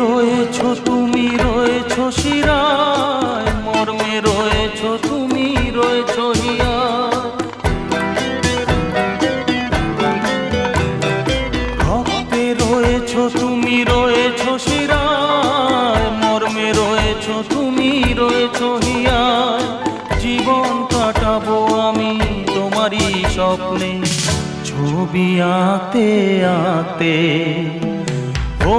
রয়েছো তুমি, রয়েছো শিরায়, মর্মে রয়েছো তুমি, রয়েছো হিয়ায়। রক্তে রয়েছো তুমি, রয়েছো শিরায়, মর্মে রয়েছো তুমি, রয়েছো হিয়ায়। জীবন কাটাবো আমি তোমারই স্বপ্নে, ছবি আঁকতে আঁকতে। ও